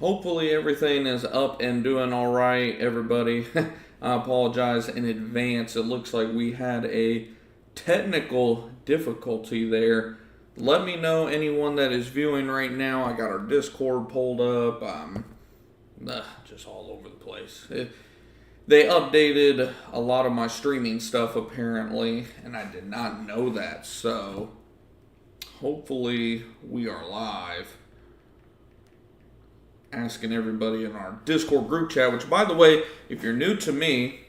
Hopefully everything is up and doing all right, everybody. I apologize in advance. It looks like we had a technical difficulty there. Let me know, anyone that is viewing right now. I got our Discord pulled up. Just all over the place. They updated a lot of my streaming stuff apparently, and I did not know that. So hopefully we are live. Asking everybody in our Discord group chat, which, by the way, if you're new to me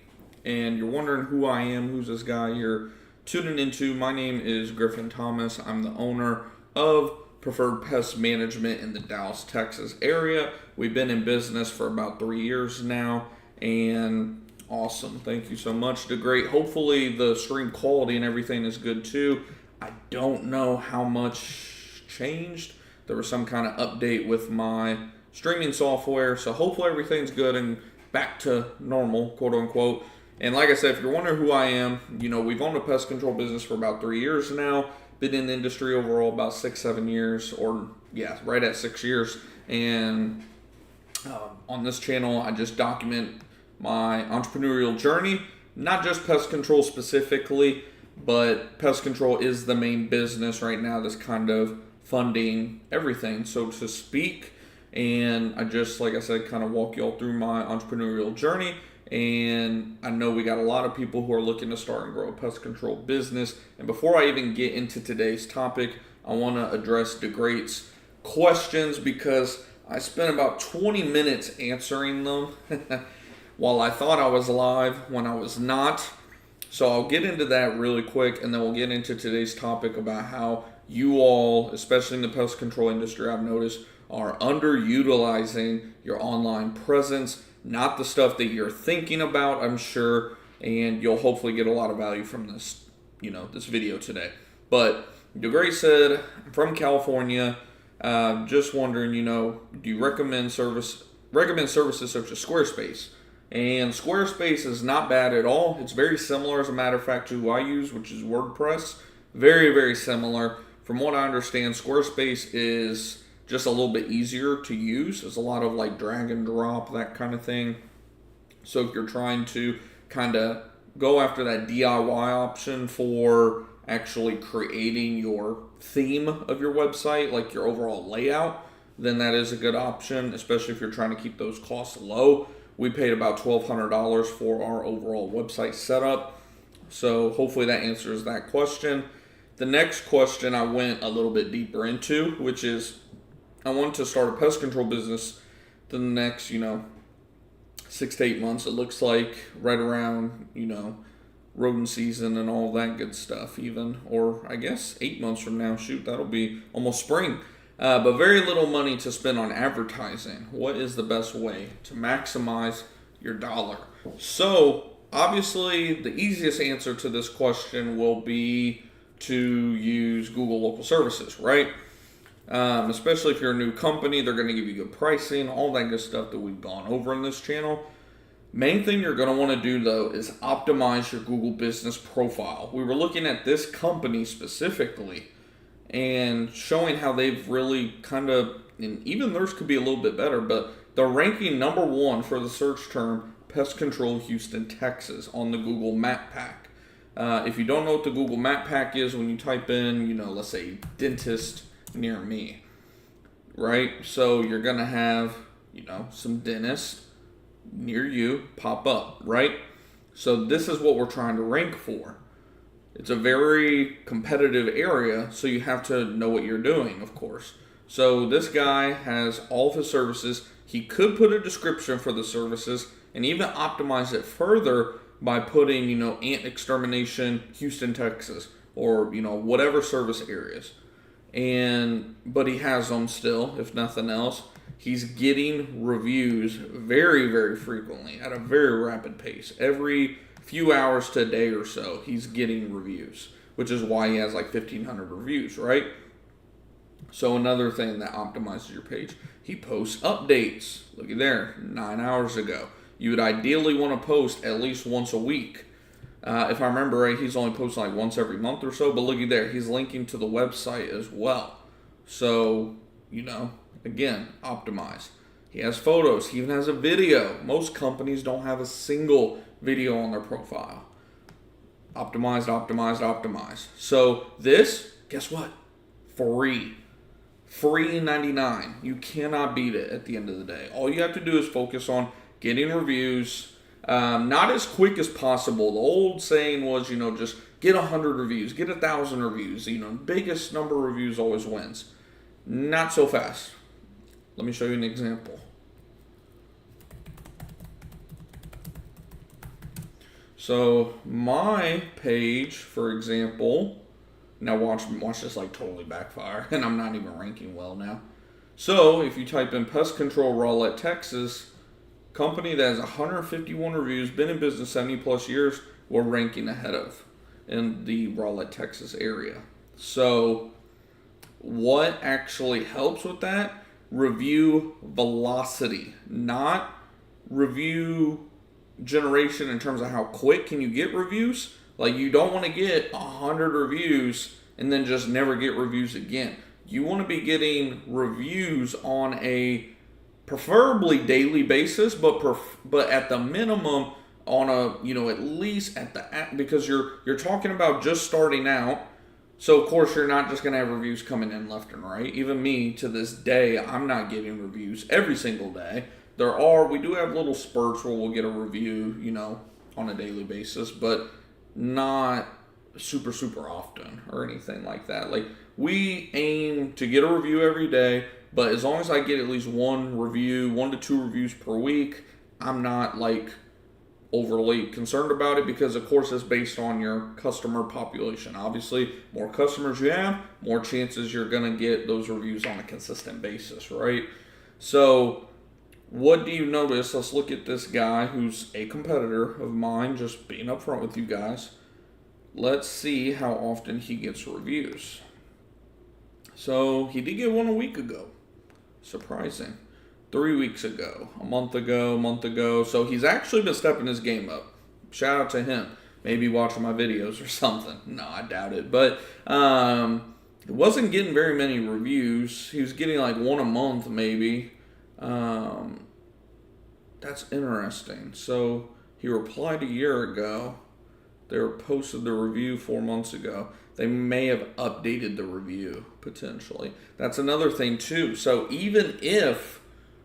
and you're wondering who I am, who's this guy you're tuning into, my name is Griffin Thomas. I'm the owner of Preferred Pest Management in the Dallas, Texas area. We've been in business for about 3 years now, and awesome. Thank you so much. The great. Hopefully the stream quality and everything is good too. I don't know how much changed. There was some kind of update with my streaming software, so hopefully everything's good and back to normal, quote unquote. And like I said, if you're wondering who I am, we've owned a pest control business for about 3 years now. Been in the industry overall about 6-7 years, or right at 6 years. And on this channel, I just document my entrepreneurial journey, not just pest control specifically, but pest control is the main business right now that's kind of funding everything, so to speak. And I just, like I said, kind of walk you all through my entrepreneurial journey. And I know we got a lot of people who are looking to start and grow a pest control business. And before I even get into today's topic, I want to address the greats questions, because I spent about 20 minutes answering them while I thought I was live when I was not. So I'll get into that really quick, and then we'll get into today's topic about how you all, especially in the pest control industry, I've noticed, are underutilizing your online presence, not the stuff that you're thinking about, I'm sure, and you'll hopefully get a lot of value from this, this video today. But DeGray said, I'm from California, just wondering, do you recommend services such as Squarespace? And Squarespace is not bad at all. It's very similar, as a matter of fact, to who I use, which is WordPress. Very, very similar. From what I understand, Squarespace is just a little bit easier to use. There's a lot of like drag and drop, that kind of thing. So if you're trying to kind of go after that DIY option for actually creating your theme of your website, like your overall layout, then that is a good option, especially if you're trying to keep those costs low. We paid about $1,200 for our overall website setup. So hopefully that answers that question. The next question I went a little bit deeper into, which is, I want to start a pest control business the next, 6 to 8 months. It looks like right around, rodent season and all that good stuff even. Or I guess 8 months from now, shoot, that'll be almost spring. But very little money to spend on advertising. What is the best way to maximize your dollar? So obviously the easiest answer to this question will be to use Google Local Services, right? Especially if you're a new company, they're going to give you good pricing, all that good stuff that we've gone over in this channel. Main thing you're going to want to do, though, is optimize your Google business profile. We were looking at this company specifically and showing how they've really kind of, and even theirs could be a little bit better, but they're ranking number 1 for the search term Pest Control Houston, Texas on the Google Map Pack. If you don't know what the Google Map Pack is, when you type in, let's say dentist near me, right? So you're gonna have, some dentists near you pop up, right? So this is what we're trying to rank for. It's a very competitive area, so you have to know what you're doing, of course. So this guy has all of his services. He could put a description for the services and even optimize it further by putting, ant extermination, Houston, Texas, or, whatever service areas. But he has them still, if nothing else. He's getting reviews very, very frequently at a very rapid pace. Every few hours to a day or so, he's getting reviews, which is why he has like 1,500 reviews, right? So another thing that optimizes your page, he posts updates. Looky there, 9 hours ago. You would ideally want to post at least once a week. If I remember right, he's only posting like once every month or so, but looky there, he's linking to the website as well. So, again, optimize. He has photos. He even has a video. Most companies don't have a single video on their profile. Optimized, optimized, optimized. So this, guess what? Free. Free 99. You cannot beat it at the end of the day. All you have to do is focus on getting reviews. Not as quick as possible. The old saying was, just get 100 reviews, get 1,000 reviews. Biggest number of reviews always wins. Not so fast. Let me show you an example. So my page, for example, now watch this like totally backfire, and I'm not even ranking well now. So if you type in Pest Control Rowlett, Texas, company that has 151 reviews, been in business 70 plus years, we're ranking ahead of in the Rowlett, Texas area. So what actually helps with that? Review velocity, not review generation in terms of how quick can you get reviews. Like, you don't want to get 100 reviews and then just never get reviews again. You want to be getting reviews on a preferably daily basis, but at the minimum on a at least because you're talking about just starting out. So of course you're not just gonna have reviews coming in left and right. Even me, to this day, I'm not getting reviews every single day. We do have little spurts where we'll get a review, on a daily basis, but not super, super often or anything like that. Like, we aim to get a review every day, but as long as I get at least one to two reviews per week, I'm not overly concerned about it, because of course it's based on your customer population. Obviously, more customers you have, more chances you're going to get those reviews on a consistent basis, right? So what do you notice? Let's look at this guy who's a competitor of mine, just being upfront with you guys. Let's see how often he gets reviews. So he did get one a week ago. Surprising. 3 weeks ago, a month ago. So he's actually been stepping his game up. Shout out to him. Maybe watching my videos or something. No, I doubt it. But he wasn't getting very many reviews. He was getting one a month maybe. That's interesting. So he replied a year ago. They posted the review 4 months ago. They may have updated the review, potentially. That's another thing, too. So even if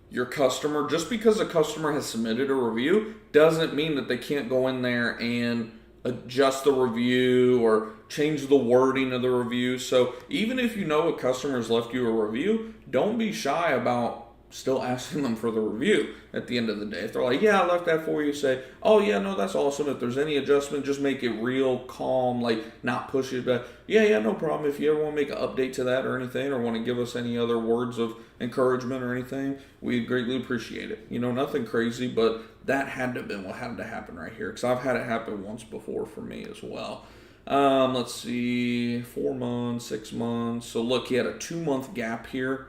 your customer, just because a customer has submitted a review, doesn't mean that they can't go in there and adjust the review or change the wording of the review. So even if a customer has left you a review, don't be shy about still asking them for the review at the end of the day. If they're like, yeah, I left that for you, say, oh yeah, no, that's awesome. If there's any adjustment, just make it real calm, not push it back. Yeah, no problem. If you ever want to make an update to that or anything, or want to give us any other words of encouragement or anything, we greatly appreciate it. Nothing crazy, but that had to have been what had to happen right here, because I've had it happen once before for me as well. Let's see, 4 months, 6 months. So look, he had a 2-month gap here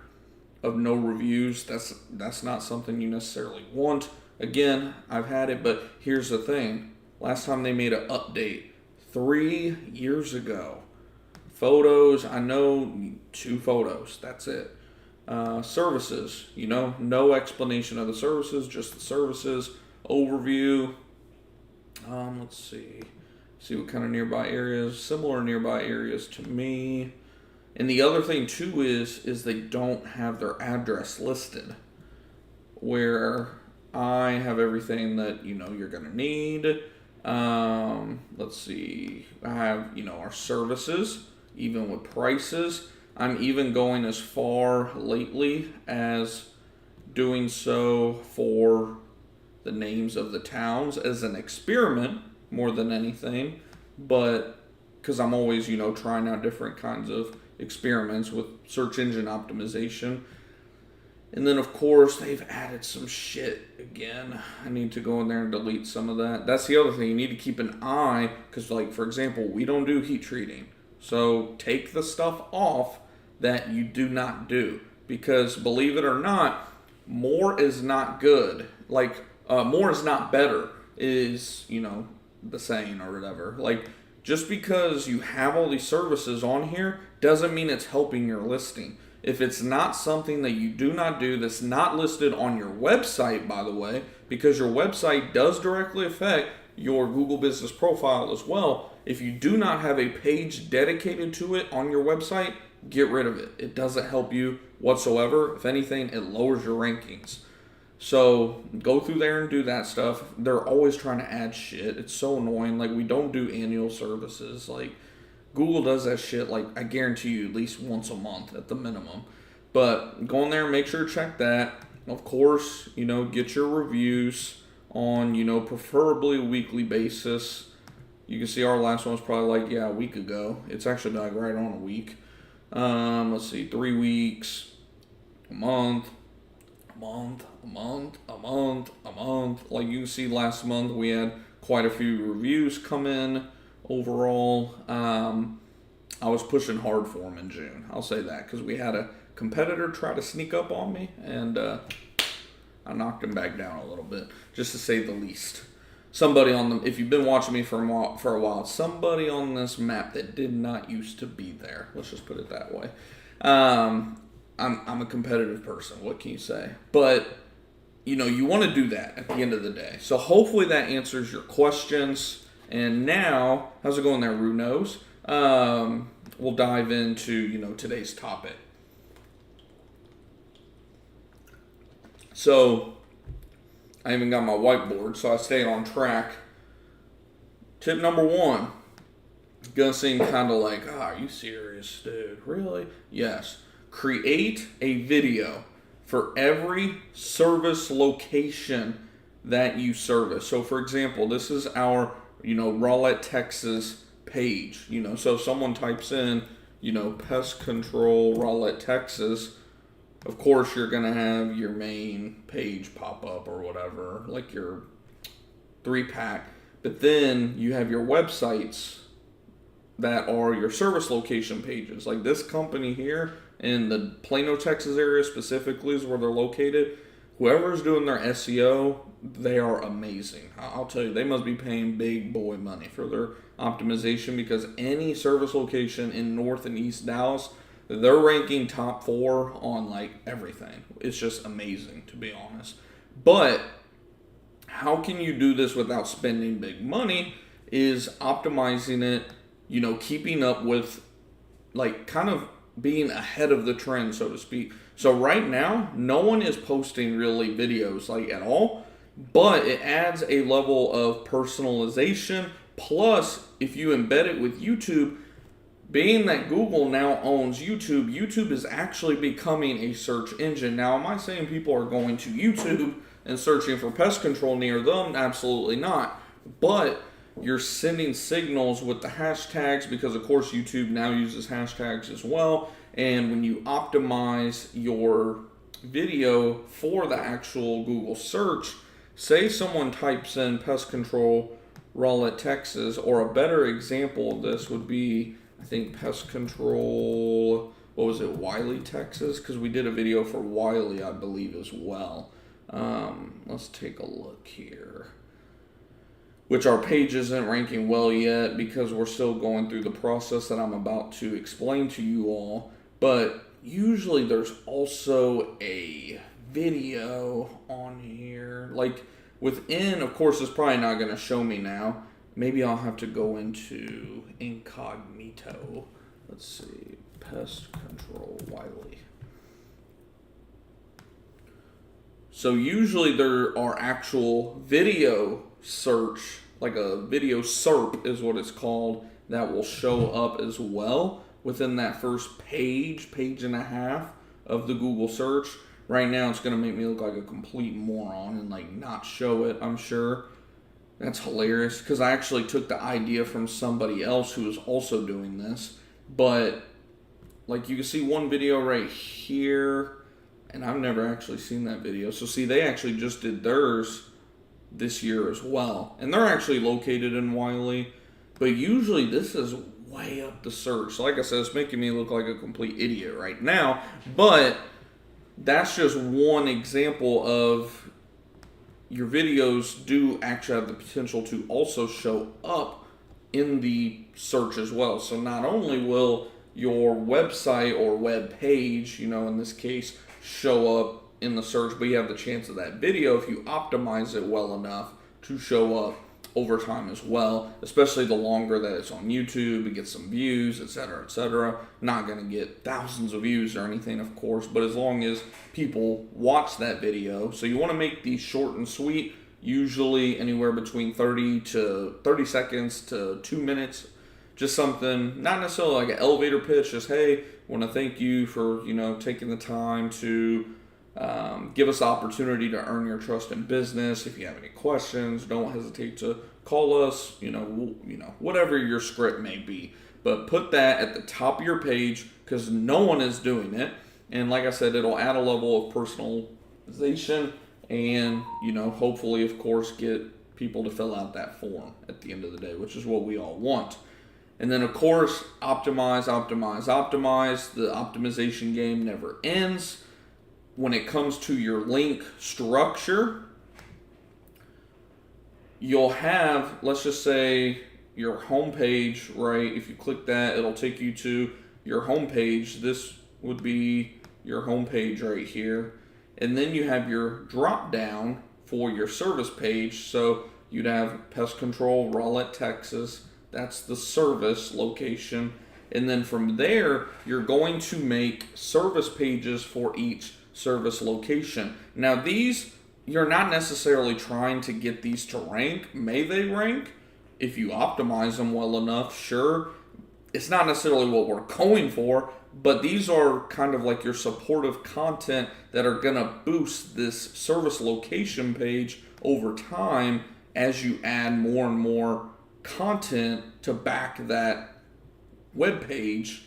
of no reviews. That's not something you necessarily want. Again, I've had it, but here's the thing. Last time they made an update, 3 years ago. Photos, I know 2 photos. That's it. Services, no explanation of the services, just the services. Overview. Let's see. See what kind of nearby areas. Similar nearby areas to me. And the other thing too is they don't have their address listed, where I have everything that you're gonna need. Let's see, I have our services, even with prices. I'm even going as far lately as doing so for the names of the towns as an experiment more than anything, but because I'm always trying out different kinds of experiments with search engine optimization. And then of course they've added some shit again. I need to go in there and delete some of that. That's the other thing. You need to keep an eye, because for example, we don't do heat treating. So take the stuff off that you do not do, because believe it or not, more is not good. More is not better is, the saying or whatever. Just because you have all these services on here doesn't mean it's helping your listing. if it's not something that you do not do, that's not listed on your website, by the way, because your website does directly affect your Google Business Profile as well. If you do not have a page dedicated to it on your website, get rid of it. It doesn't help you whatsoever. If anything, it lowers your rankings. So go through there and do that stuff. They're always trying to add shit. It's so annoying. Like, we don't do annual services. Like, Google does that shit, like, I guarantee you, at least once a month at the minimum. But go in there and make sure to check that. Of course, get your reviews on, preferably a weekly basis. You can see our last one was probably like, a week ago. It's actually like right on a week. Let's see, 3 weeks, a month. Like, you can see last month we had quite a few reviews come in overall. I was pushing hard for them in June. I'll say that, because we had a competitor try to sneak up on me, and I knocked him back down a little bit, just to say the least. Somebody if you've been watching me for a while, somebody on this map that did not used to be there. Let's just put it that way. I'm a competitive person. What can you say? But, you want to do that at the end of the day. So hopefully that answers your questions. And now, how's it going there, Rue Knows? We'll dive into, today's topic. So, I even got my whiteboard, so I stay on track. Tip number 1. Gonna seem kind of like, are you serious, dude? Really? Yes. Create a video for every service location that you service. So, for example, this is our, Rowlett, Texas page. So if someone types in, pest control, Rowlett, Texas, of course you're going to have your main page pop up or whatever, like your 3-pack. But then you have your websites that are your service location pages. Like this company here in the Plano, Texas area specifically is where they're located. Whoever's doing their SEO, they are amazing. I'll tell you, they must be paying big boy money for their optimization, because any service location in North and East Dallas, they're ranking top 4 on like everything. It's just amazing, to be honest. But how can you do this without spending big money is optimizing it, keeping up with, like, kind of being ahead of the trend, so to speak. So right now, no one is posting really videos like at all, but it adds a level of personalization. Plus, if you embed it with YouTube, being that Google now owns YouTube, YouTube is actually becoming a search engine. Now, am I saying people are going to YouTube and searching for pest control near them? Absolutely not. But you're sending signals with the hashtags, because of course YouTube now uses hashtags as well. And when you optimize your video for the actual Google search, say someone types in pest control Rowlett, Texas, or a better example of this would be, I think, pest control, Wiley, Texas? Because we did a video for Wiley, I believe, as well. Let's take a look here. Which our page isn't ranking well yet, because we're still going through the process that I'm about to explain to you all. But usually there's also a video on here. Like within, of course, it's probably not going to show me now. Maybe I'll have to go into incognito. Let's see. Pest control Wiley. So usually there are actual video search, like a video SERP is what it's called, that will show up as well within that first page and a half of the Google search. Right now it's going to make me look like a complete moron and like not show it, I'm sure. That's hilarious, because I actually took the idea from somebody else who was also doing this. But like you can see one video right here, and I've never actually seen that video. So see, they actually just did theirs this year as well, and they're actually located in Wiley, but usually this is way up the search. So like I said, it's making me look like a complete idiot right now, but that's just one example of your videos do actually have the potential to also show up in the search as well. So not only will your website or web page, in this case, show up in the search, but you have the chance of that video if you optimize it well enough to show up over time as well, especially the longer that it's on YouTube, it gets some views, etc., etc. Not going to get thousands of views or anything, of course, but as long as people watch that video. So you want to make these short and sweet, usually anywhere between 30 seconds to 2 minutes. Just something, not necessarily like an elevator pitch, just, hey, want to thank you for, taking the time to give us the opportunity to earn your trust in business. If you have any questions, don't hesitate to call us, whatever your script may be. But put that at the top of your page because no one is doing it. And like I said, it'll add a level of personalization and, hopefully, of course, get people to fill out that form at the end of the day, which is what we all want. And then, of course, optimize. The optimization game never ends. When it comes to your link structure, you'll have, let's just say, your homepage, right? If you click that, it'll take you to your homepage. This would be your homepage right here. And then you have your drop down for your service page. So you'd have Pest Control, Rowlett, Texas. That's the service location. And then from there, you're going to make service pages for each service location. Now these, you're not necessarily trying to get these to rank. May they rank? If you optimize them well enough, sure. It's not necessarily what we're going for, but these are kind of like your supportive content that are going to boost this service location page over time as you add more and more content to back that web page.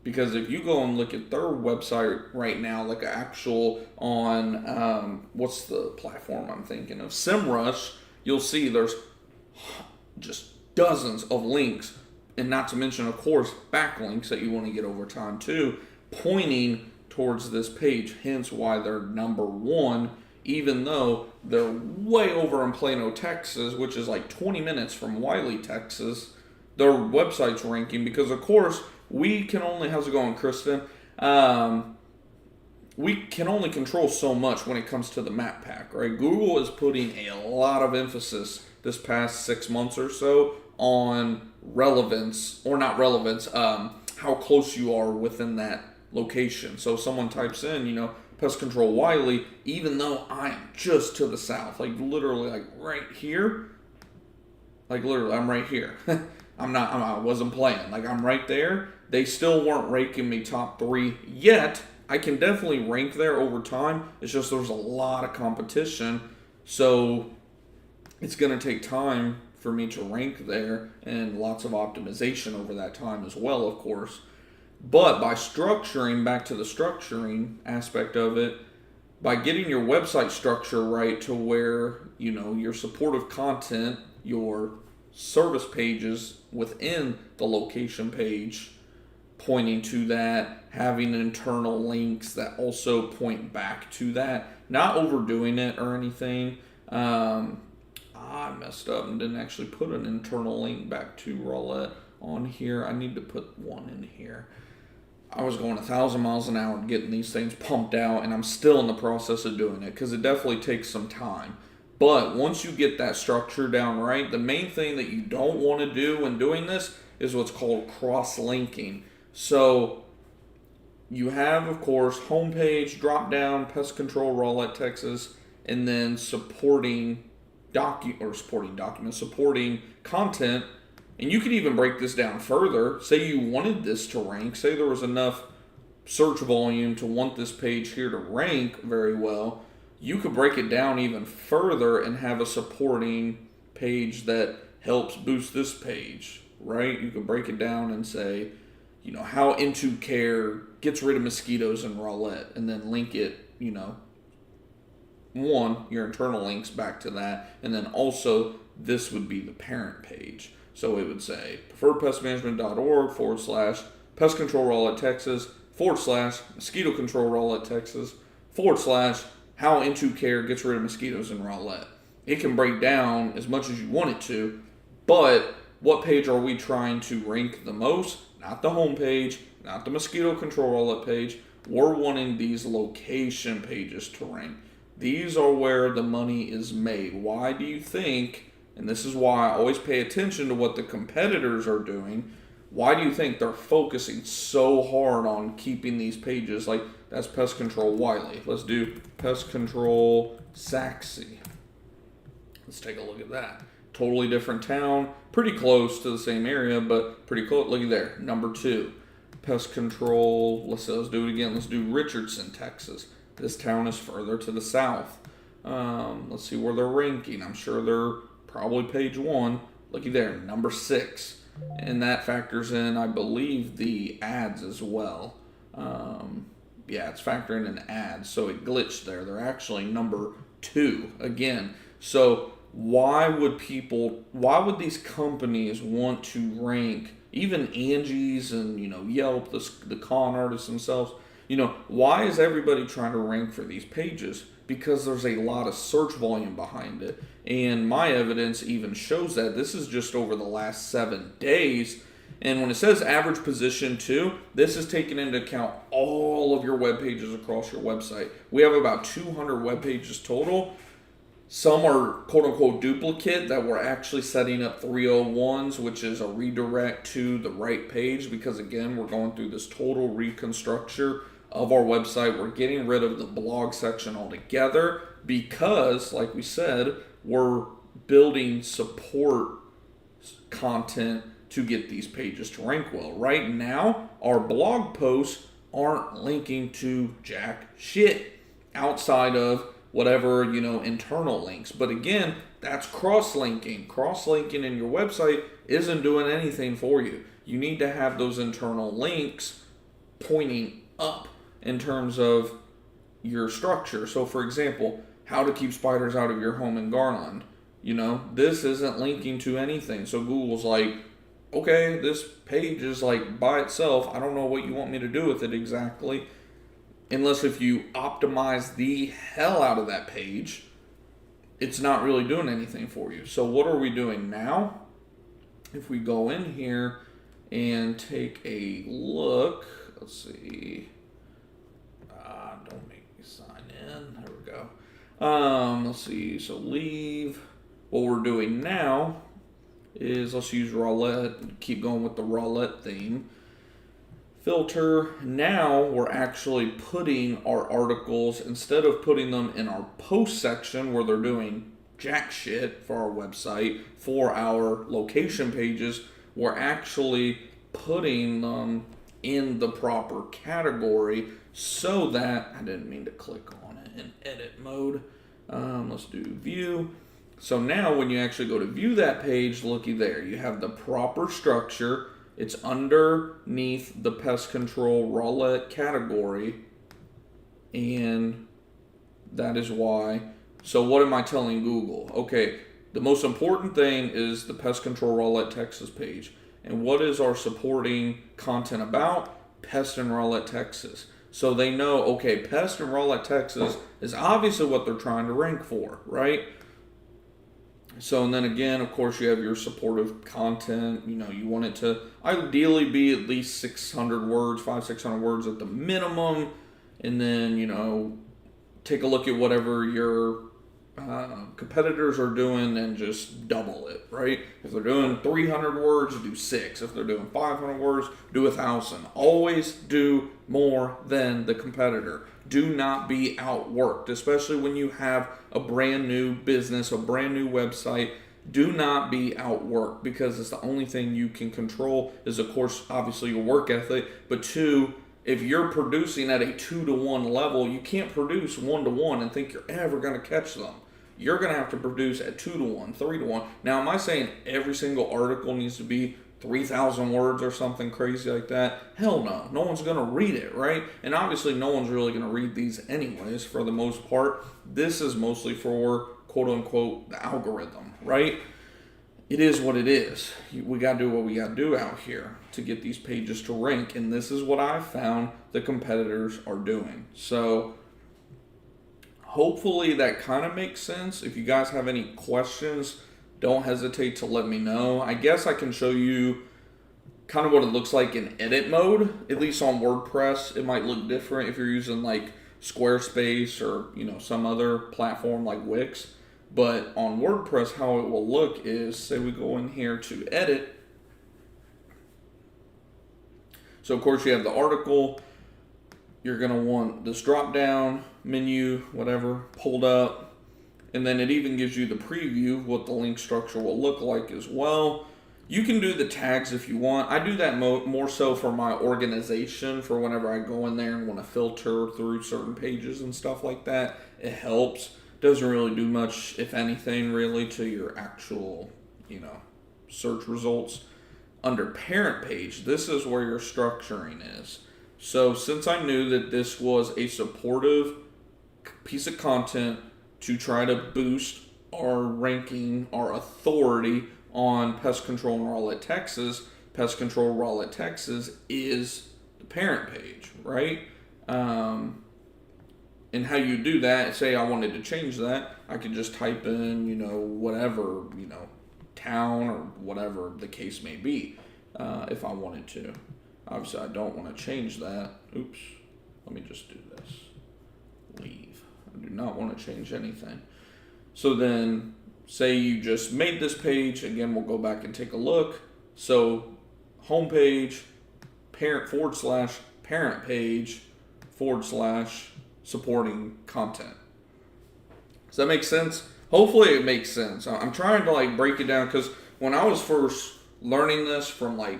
Because if you go and look at their website right now, like actual on, what's the platform I'm thinking of? SEMrush, you'll see there's just dozens of links. And not to mention, of course, backlinks that you want to get over time too, pointing towards this page. Hence why they're number one, even though they're way over in Plano, Texas, which is like 20 minutes from Wiley, Texas. Their website's ranking because, of course, we can only, how's it going, Kristen? We can only control so much when it comes to the map pack, right? Google is putting a lot of emphasis this past 6 months or so on relevance, or not relevance, how close you are within that location. So if someone types in, Pest Control Wiley, even though I'm just to the south, like literally like right here, like literally I'm right here. I wasn't playing. Like I'm right there. They still weren't ranking me top 3 yet. I can definitely rank there over time. It's just there's a lot of competition. So it's going to take time for me to rank there and lots of optimization over that time as well, of course. But by structuring, back to the structuring aspect of it, by getting your website structure right to where, your supportive content, your service pages within the location page pointing to that, having internal links that also point back to that, not overdoing it or anything. I messed up and didn't actually put an internal link back to Rowlett on here. I need to put one in here. I was going 1,000 miles an hour getting these things pumped out, and I'm still in the process of doing it because it definitely takes some time. But once you get that structure down right, the main thing that you don't want to do when doing this is what's called cross-linking. So you have, of course, homepage, drop down, Pest Control, Rowlett, Texas, and then supporting content. And you could even break this down further. Say you wanted this to rank. Say there was enough search volume to want this page here to rank very well. You could break it down even further and have a supporting page that helps boost this page, right? You could break it down and say, how Into Care gets rid of mosquitoes in Rowlett, and then link it, your internal links back to that, and then also this would be the parent page. So it would say preferredpestmanagement.org / pest control Rowlett, Texas / mosquito control Rowlett, Texas / how Into Care gets rid of mosquitoes in Rowlett. It can break down as much as you want it to, but what page are we trying to rank the most? Not the home page, not the mosquito control roulette page. We're wanting these location pages to rank. These are where the money is made. Why do you think, and this is why I always pay attention to what the competitors are doing, why do you think they're focusing so hard on keeping these pages? Like, that's Pest Control Wiley. Let's do Pest Control Sachse. Let's take a look at that. Totally different town. Pretty close to the same area, but pretty close. Looky there. Number 2. Pest Control. Let's do it again. Let's do Richardson, Texas. This town is further to the south. Let's see where they're ranking. I'm sure they're probably page 1. Looky there. Number 6. And that factors in, I believe, the ads as well. Yeah, it's factoring in ads, so it glitched there. They're actually number 2 again. So why would these companies want to rank, even Angie's and Yelp, the con artists themselves? Why is everybody trying to rank for these pages? Because there's a lot of search volume behind it. And my evidence even shows that. This is just over the last 7 days. And when it says average position 2, this is taking into account all of your web pages across your website. We have about 200 web pages total. Some are quote-unquote duplicate that we're actually setting up 301s, which is a redirect to the right page, because again, we're going through this total reconstruction of our website. We're getting rid of the blog section altogether because, like we said, we're building support content to get these pages to rank well. Right now, our blog posts aren't linking to jack shit outside of whatever, internal links. But again, that's cross-linking. Cross-linking in your website isn't doing anything for you. You need to have those internal links pointing up in terms of your structure. So for example, how to keep spiders out of your home in Garland. This isn't linking to anything. So Google's like, okay, this page is like by itself. I don't know what you want me to do with it exactly. Unless if you optimize the hell out of that page, it's not really doing anything for you. So what are we doing now? If we go in here and take a look, let's see. Don't make me sign in. There we go. Let's see. So leave. What we're doing now is let's use Roulette. Keep going with the Roulette theme. Filter. Now we're actually putting our articles, instead of putting them in our post section where they're doing jack shit for our website, for our location pages, we're actually putting them in the proper category so that, I didn't mean to click on it in edit mode. Let's do view. So now when you actually go to view that page, looky there, you have the proper structure. It's underneath the pest control roulette category, and that is why. So what am I telling Google? Okay, the most important thing is the pest control roulette Texas page. And what is our supporting content about? Pest and Roulette Texas. So they know, okay, Pest and Roulette Texas is obviously what they're trying to rank for, right? So, and then again, of course, you have your supportive content. You want it to ideally be at least 600 words, 600 words at the minimum. And then, take a look at whatever your competitors are doing and just double it, right? If they're doing 300 words, do 6. If they're doing 500 words, do 1,000. Always do more than the competitor. Do not be outworked, especially when you have a brand new business, a brand new website. Do not be outworked, because it's the only thing you can control is, of course, obviously your work ethic. But 2, if you're producing at a 2-to-1 level, you can't produce 1-to-1 and think you're ever going to catch them. You're going to have to produce at 2-to-1, 3-to-1. Now, am I saying every single article needs to be 3,000 words or something crazy like that? Hell no. No one's going to read it, right? And obviously no one's really going to read these anyways for the most part. This is mostly for quote-unquote the algorithm, right? It is what it is. We got to do what we got to do out here to get these pages to rank. And this is what I found the competitors are doing. So hopefully that kind of makes sense. If you guys have any questions, don't hesitate to let me know. I guess I can show you kind of what it looks like in edit mode. At least on WordPress, it might look different if you're using like Squarespace or some other platform like Wix. But on WordPress, how it will look is, say we go in here to edit. So of course you have the article. You're going to want this drop down menu, whatever, pulled up. And then it even gives you the preview of what the link structure will look like as well. You can do the tags if you want. I do that more so for my organization, for whenever I go in there and want to filter through certain pages and stuff like that. It helps. Doesn't really do much, if anything, really, to your actual, search results. Under parent page, this is where your structuring is. So since I knew that this was a supportive piece of content to try to boost our ranking, our authority on Pest Control in Rowlett, Texas, Pest Control Rowlett, Texas is the parent page, right? And how you do that, say I wanted to change that, I could just type in, whatever, town or whatever the case may be, if I wanted to. Obviously, I don't want to change that. Oops. Let me just do this. Leave. I do not want to change anything. So then, say you just made this page. Again, we'll go back and take a look. So, homepage, parent page / supporting content. Does that make sense? Hopefully it makes sense. I'm trying to break it down, because when I was first learning this from the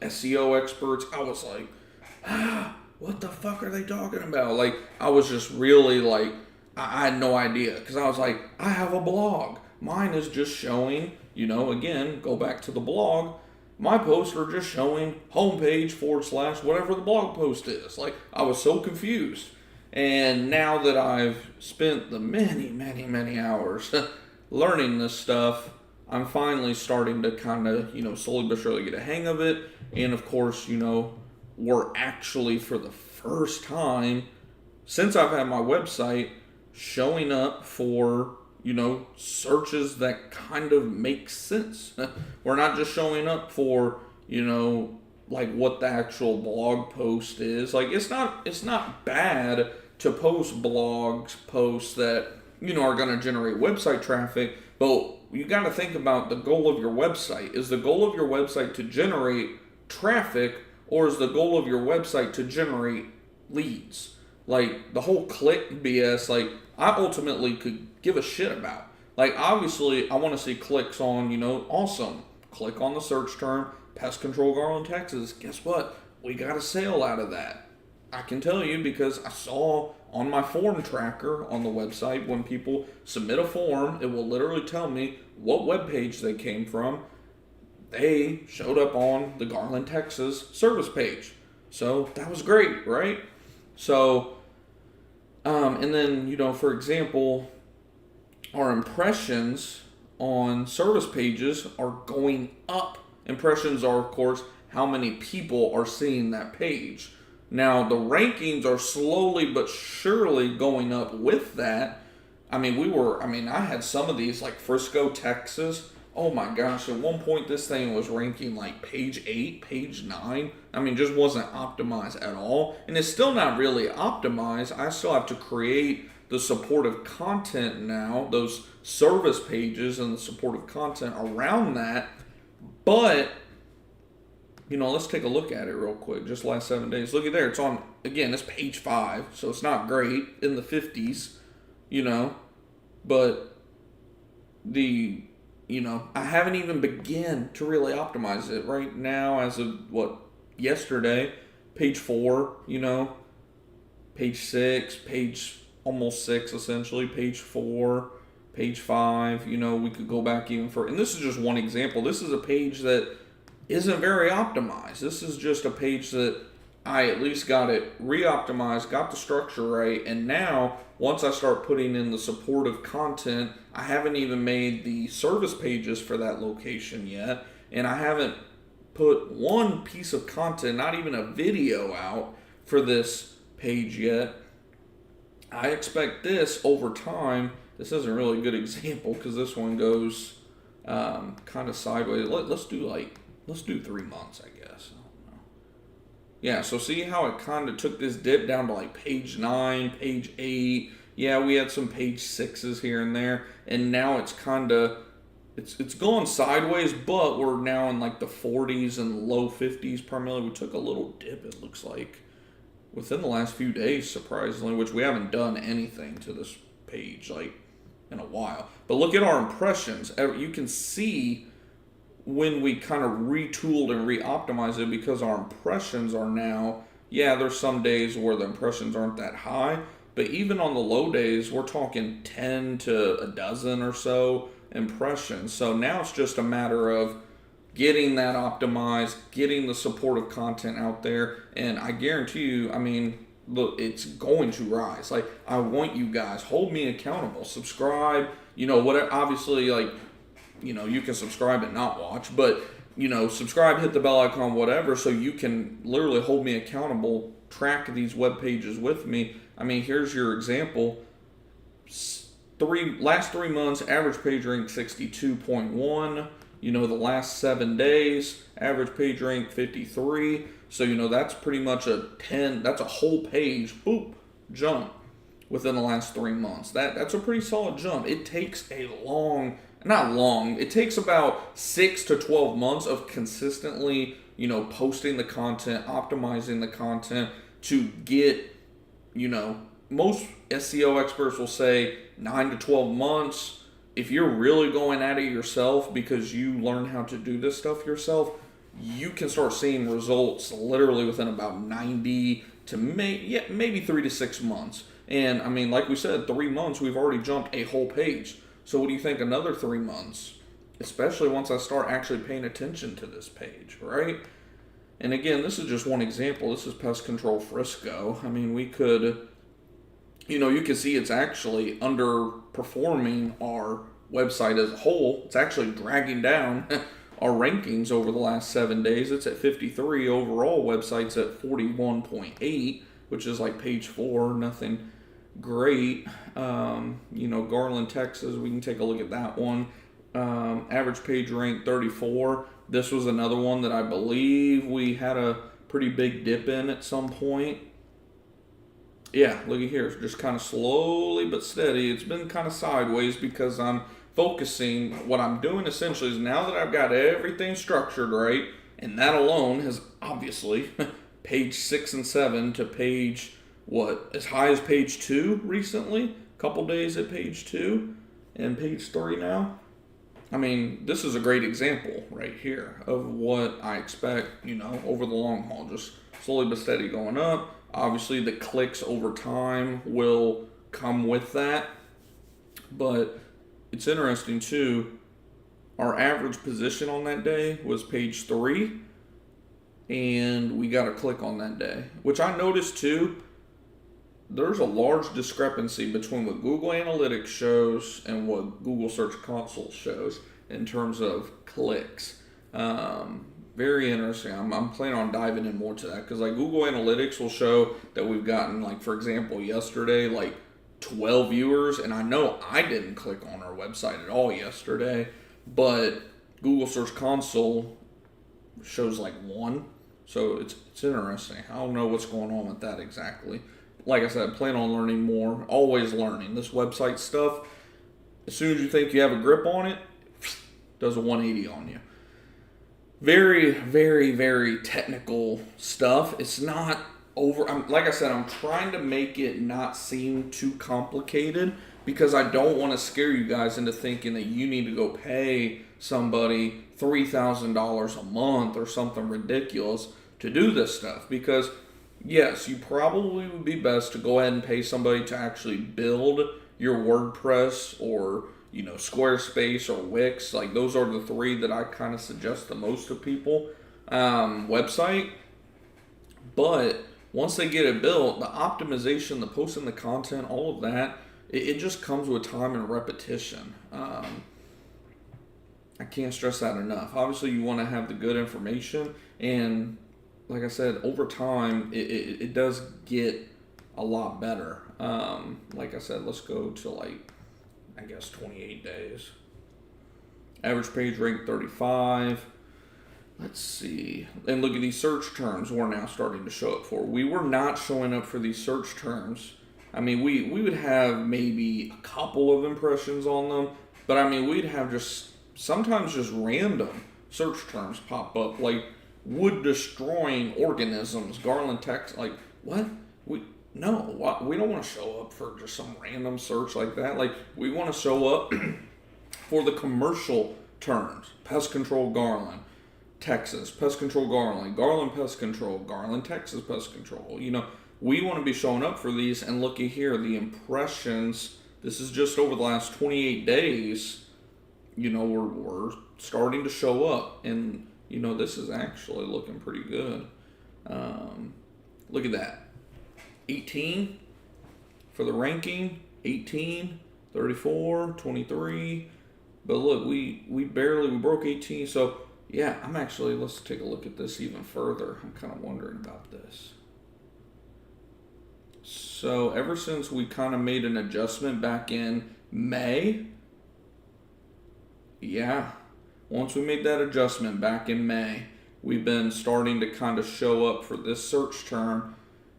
SEO experts, I was like, what the fuck are they talking about? I was just really I had no idea, because I was like, I have a blog. Mine is just showing, again, go back to the blog. My posts are just showing homepage / whatever the blog post is. I was so confused. And now that I've spent the many, many, many hours learning this stuff, I'm finally starting to kind of, slowly but surely get a hang of it. And of course, we're actually, for the first time since I've had my website, showing up for, searches that kind of make sense. We're not just showing up for, what the actual blog post is. It's not bad to post posts that, are going to generate website traffic, but you got to think about the goal of your website. Is the goal of your website to generate traffic, or is the goal of your website to generate leads? The whole click BS, I ultimately could give a shit about. Obviously, I want to see clicks on, awesome. Click on the search term, Pest Control Garland, Texas. Guess what? We got a sale out of that. I can tell you, because I saw on my form tracker on the website, when people submit a form, it will literally tell me what web page they came from. They showed up on the Garland, Texas service page. So that was great, right? So, and then, for example, our impressions on service pages are going up. Impressions are, of course, how many people are seeing that page. Now, the rankings are slowly but surely going up with that. I had some of these, Frisco, Texas. Oh my gosh, at one point this thing was ranking page 8, page 9. Just wasn't optimized at all. And it's still not really optimized. I still have to create the supportive content now, those service pages and the supportive content around that. But, let's take a look at it real quick. Just last 7 days. Look at there. It's on, again, it's page 5. So it's not great, in the 50s, But I haven't even begun to really optimize it right now as of, yesterday. Page 4, Page 6, page almost 6, essentially. Page 4, page 5, we could go back even further. And this is just one example. This is a page that isn't very optimized. This is just a page that I at least got it re-optimized, got the structure right, and now, once I start putting in the supportive content, I haven't even made the service pages for that location yet, and I haven't put one piece of content, not even a video out for this page yet. I expect this over time. This isn't really a good example because this one goes kind of sideways. Let's do 3 months, I guess. Yeah, so see how it kind of took this dip down to like page 9, page 8. Yeah, we had some page 6s here and there, and now it's kind of it's going sideways, but we're now in like the 40s and low 50s primarily. We took a little dip, it looks like, within the last few days, surprisingly, which we haven't done anything to this page like in a while. But look at our impressions. You can see when we kind of retooled and re-optimized it, because our impressions are now, yeah, there's some days where the impressions aren't that high, but even on the low days, we're talking 10 to a dozen or so impressions. So now it's just a matter of getting that optimized, getting the supportive content out there, and I guarantee you, I mean, look, it's going to rise. Like, I want you guys, hold me accountable, subscribe, whatever. Obviously, like, you can subscribe and not watch, but, subscribe, hit the bell icon, whatever, so you can literally hold me accountable, track these web pages with me. I mean, here's your example. Last 3 months, average page rank 62.1. The last 7 days, average page rank 53. So, that's pretty much that's a whole page, boop, jump within the last 3 months. That's a pretty solid jump. It takes it takes about 6 to 12 months of consistently, posting the content, optimizing the content to get, most SEO experts will say 9 to 12 months. If you're really going at it yourself because you learn how to do this stuff yourself, you can start seeing results literally within about 90 to maybe 3 to 6 months. And I mean, like we said, 3 months, we've already jumped a whole page. So what do you think another 3 months? Especially once I start actually paying attention to this page, right? And again, this is just one example. This is Pest Control Frisco. I mean, we could, you can see it's actually underperforming our website as a whole. It's actually dragging down our rankings over the last 7 days. It's at 53. Overall, website's at 41.8, which is like page 4, nothing great. Garland, Texas, we can take a look at that one. Average page rank 34. This was another one that I believe we had a pretty big dip in at some point. Yeah, look at here. It's just kind of slowly but steady. It's been kind of sideways because I'm focusing. What I'm doing essentially is, now that I've got everything structured right, and that alone has obviously page 6 and 7 to page, as high as page 2 recently, a couple days at page 2 and page 3 now. I mean, this is a great example right here of what I expect, over the long haul, just slowly but steady going up. Obviously, the clicks over time will come with that, but it's interesting too. Our average position on that day was page 3, and we got a click on that day, which I noticed too. There's a large discrepancy between what Google Analytics shows and what Google Search Console shows in terms of clicks. Very interesting. I'm planning on diving in more to that, because like Google Analytics will show that we've gotten, like, for example, yesterday, like 12 viewers, and I know I didn't click on our website at all yesterday, but Google Search Console shows like 1. So it's interesting. I don't know what's going on with that exactly. Like I said, plan on learning more. Always learning. This website stuff, as soon as you think you have a grip on it, does a 180 on you. Very, very, very technical stuff. It's not like I said, I'm trying to make it not seem too complicated, because I don't want to scare you guys into thinking that you need to go pay somebody $3,000 a month or something ridiculous to do this stuff. Because yes, you probably would be best to go ahead and pay somebody to actually build your WordPress or, Squarespace or Wix. Like, those are the 3 that I kind of suggest the most to people. Website. But once they get it built, the optimization, the posting the content, all of that, it just comes with time and repetition. I can't stress that enough. Obviously, you want to have the good information, and like I said, over time, it does get a lot better. Like I said, let's go to 28 days. Average page rank 35. let's see. And look at these search terms we're now starting to show up for. We were not showing up for these search terms. I mean, we would have maybe a couple of impressions on them, but I mean, we'd have just sometimes just random search terms pop up, like wood destroying organisms, Garland, Texas. Like, what? We don't want to show up for just some random search like that. Like, we want to show up for the commercial terms: pest control, Garland, Texas, pest control, Garland, Garland pest control, Garland, Texas pest control. We want to be showing up for these, and looky here, the impressions. This is just over the last 28 days. We're starting to show up, and this is actually looking pretty good. Look at that, 18 for the ranking, 18, 34, 23. But look, we broke 18. So yeah, let's take a look at this even further. I'm kind of wondering about this. So ever since we kind of made an adjustment back in May, once we made that adjustment back in May, we've been starting to kind of show up for this search term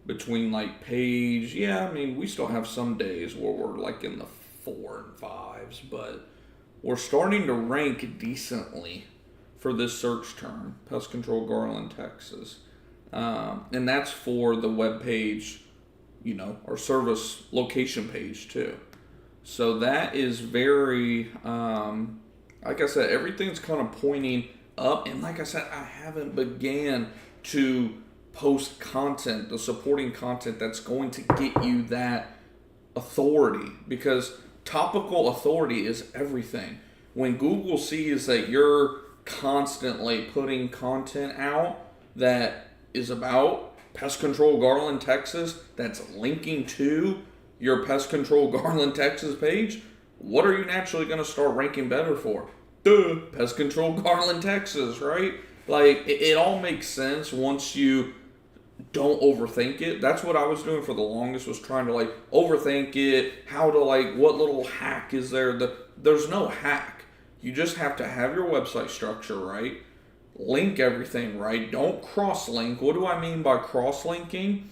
between like page, we still have some days where we're like in the 4 and 5s, but we're starting to rank decently for this search term, pest control, Garland, Texas. And that's for the web page, our service location page too. So that is very, like I said, everything's kind of pointing up. And like I said, I haven't began to post content, the supporting content that's going to get you that authority, because topical authority is everything. When Google sees that you're constantly putting content out that is about pest control, Garland, Texas, that's linking to your pest control, Garland, Texas page, what are you naturally going to start ranking better for? Pest control, Garland, Texas, right? Like, it all makes sense once you don't overthink it. That's what I was doing for the longest, was trying to like overthink it, how to like, what little hack is there? There's no hack. You just have to have your website structure right, link everything right, don't cross-link. What do I mean by cross-linking?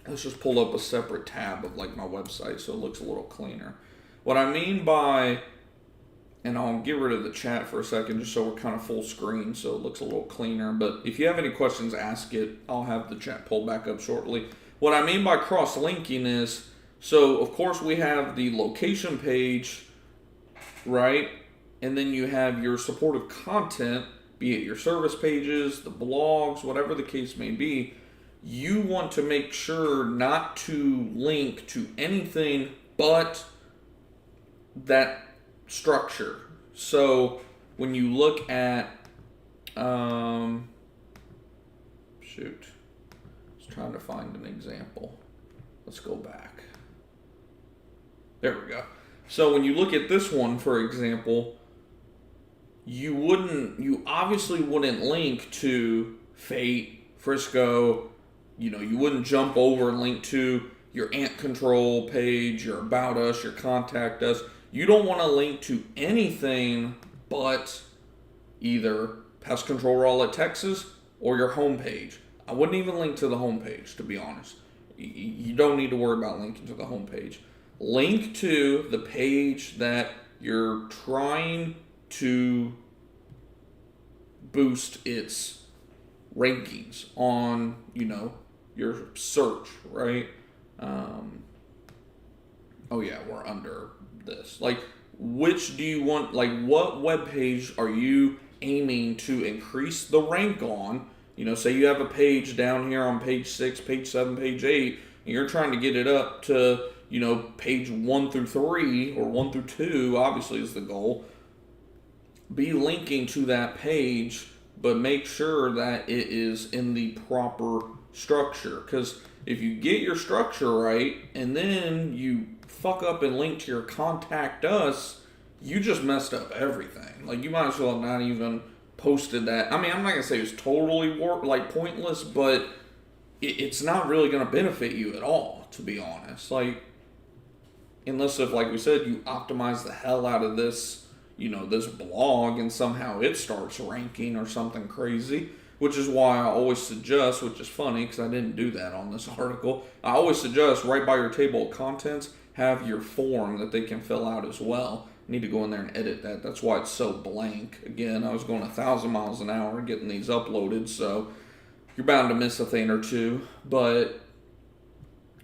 Let's just pull up a separate tab of like my website so it looks a little cleaner. What I mean by, and I'll get rid of the chat for a second just so we're kind of full screen so it looks a little cleaner, but if you have any questions, ask it. I'll have the chat pulled back up shortly. What I mean by cross-linking is, so of course we have the location page, right? And then you have your supportive content, be it your service pages, the blogs, whatever the case may be. You want to make sure not to link to anything but that structure. So when you look at, I was trying to find an example. Let's go back. There we go. So when you look at this one, for example, you obviously wouldn't link to Fate, Frisco, you wouldn't jump over and link to your ant control page, your about us, your contact us. You don't want to link to anything but either Pest Control Raleigh, Texas, or your homepage. I wouldn't even link to the homepage, to be honest. You don't need to worry about linking to the homepage. Link to the page that you're trying to boost its rankings on, your search, right? We're under this. Like, which do you want, like, what web page are you aiming to increase the rank on? Say you have a page down here on page 6, page 7, page 8, and you're trying to get it up to, page 1 through 3 or 1 through 2, obviously is the goal. Be linking to that page, but make sure that it is in the proper structure. Because if you get your structure right and then you fuck up and link to your contact us, you just messed up everything. Like, you might as well have not even posted that. I mean, I'm not going to say it's totally pointless, but it's not really going to benefit you at all, to be honest. Like, unless if, like we said, you optimize the hell out of this, this blog and somehow it starts ranking or something crazy, which is why I always suggest, which is funny because I didn't do that on this article, I always suggest right by your table of contents, have your form that they can fill out as well. I need to go in there and edit that. That's why it's so blank. Again, I was going 1,000 miles an hour getting these uploaded, so you're bound to miss a thing or two. But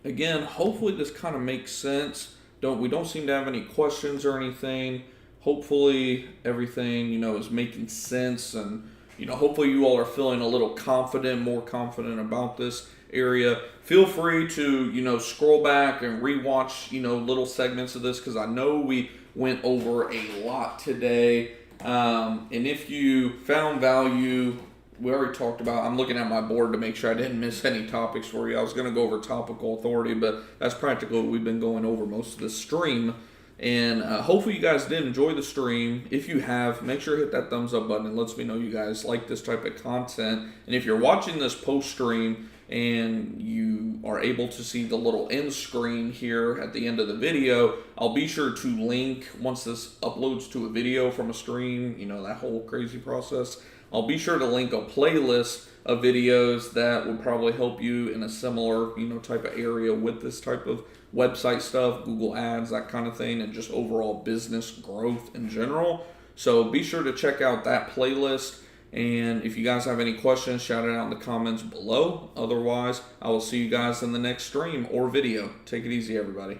again, hopefully this kind of makes sense. We don't seem to have any questions or anything. Hopefully everything, is making sense, and hopefully you all are feeling a little more confident about this area. Feel free to, scroll back and rewatch, little segments of this, because I know we went over a lot today. And if you found value, we already talked about, I'm looking at my board to make sure I didn't miss any topics for you. I was going to go over topical authority, but that's practically what we've been going over most of the stream. And hopefully you guys did enjoy the stream. If you have, make sure to hit that thumbs up button. It lets me know you guys like this type of content. And if you're watching this post-stream and you are able to see the little end screen here at the end of the video, I'll be sure to link, once this uploads to a video from a stream, that whole crazy process, I'll be sure to link a playlist of videos that would probably help you in a similar, type of area with this type of website stuff, Google Ads, that kind of thing, and just overall business growth in general. So be sure to check out that playlist. And if you guys have any questions, shout it out in the comments below. Otherwise, I will see you guys in the next stream or video. Take it easy, everybody.